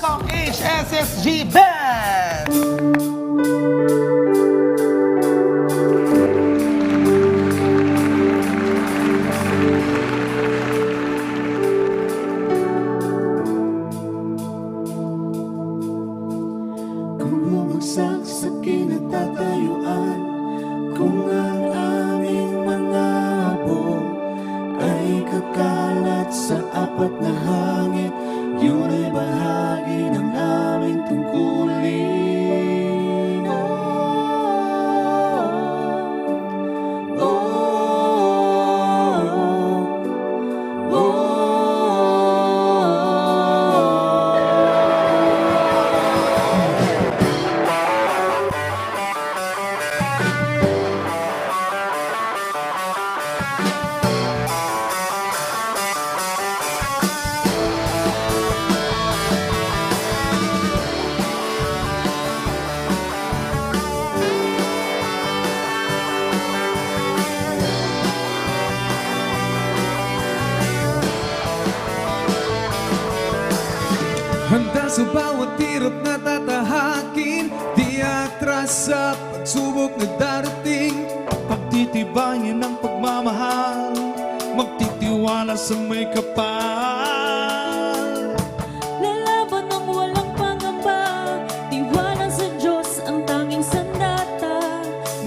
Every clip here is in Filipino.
ng HSSG Band! Kung bumagsak sa kinatatayuan, kung ang aming mga habo ay kakalat sa apat na hangin, yun ay bahagi ng aming tungkulin. Handa sa bawat hirap na tatahakin, di atras sa pagsubok na darating. Pagtitibayan ng pagmamahal, magtitiwala sa may kapal. Lalaban ng walang pangamba, tiwala sa Diyos ang tanging sandata.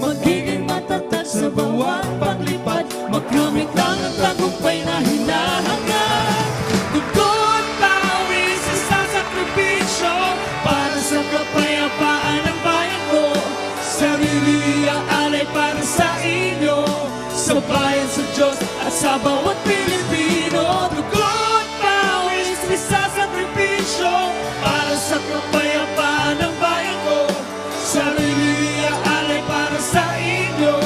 Magiging matatag sa bawat paglipad, magkamit lang ang tagumpay na hinahangad. Dugo't pawis, isasakripisyo para sa kapayapaan ng bayan ko. Sarili alay para sa inyo, sa bayan, sa Diyos at sa bawat Pilipino. Dugo't pawis, isasakripisyo para sa kapayapaan ng bayan ko. Sarili alay para sa inyo,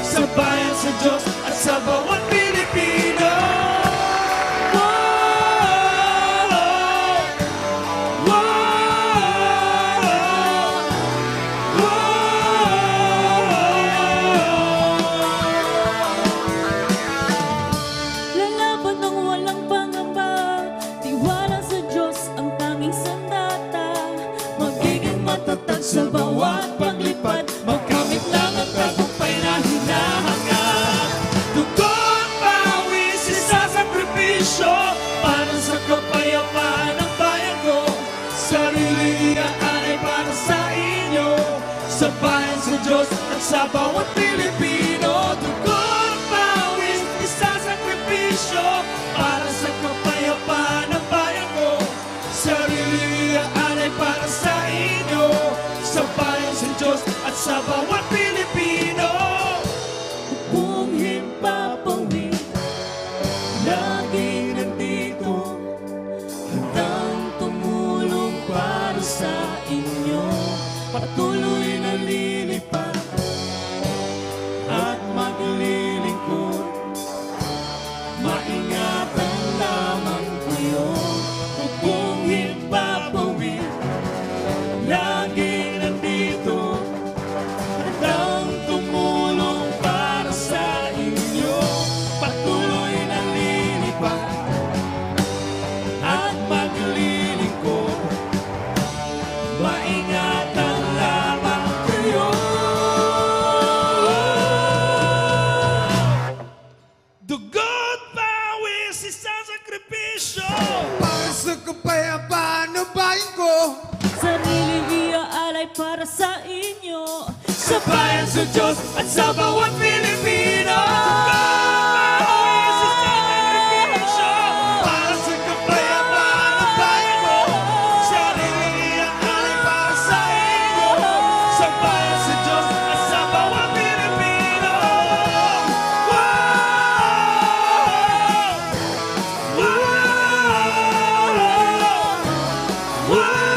sa bayan, sa Diyos at sa bawat Pilipino. Lalaban ng walang pangamba, tiwala sa Diyos ang tanging sandata. Magiging matatag sa bawat paglipad, magkamit lang ang tagumpay na hinahangad. Dugo't pawis, isasakripisyo para sa kapayapaan ng bayan ko. Sarili alay para sa inyo, sa bayan, sa Diyos at sa bawat Pilipino. Dugo't pawis, isasakripisyo para sa kapayapaan ng bayan ko. Sarili alay para sa inyo, sa bayan, sa Diyos at sa bawat Pilipino. Kung himpapawid, Lagi nandito, handang tumulong para sa inyo. patuloy na lilipad at maglilingkod. Maingatan lamang kayo, kung himpapawid. Lagi nandito, handang tumulong para sa inyo. Patuloy na lilipad at maglilingkod. Maingatan lamang kayo. Dugo't pawis, isasakripisyo para sa kapayapaan ng bayan ko. sarili iaalay para sa inyo. Sa bayan, sa Diyos at sa bawat Pilipino. Pawis, isasakripisyo para sa kapayapaan ng bayan ko. Sarili alay para sa inyo, sa bayan, sa Diyos at sa bawat Pilipino. Wow! Wow! Wow!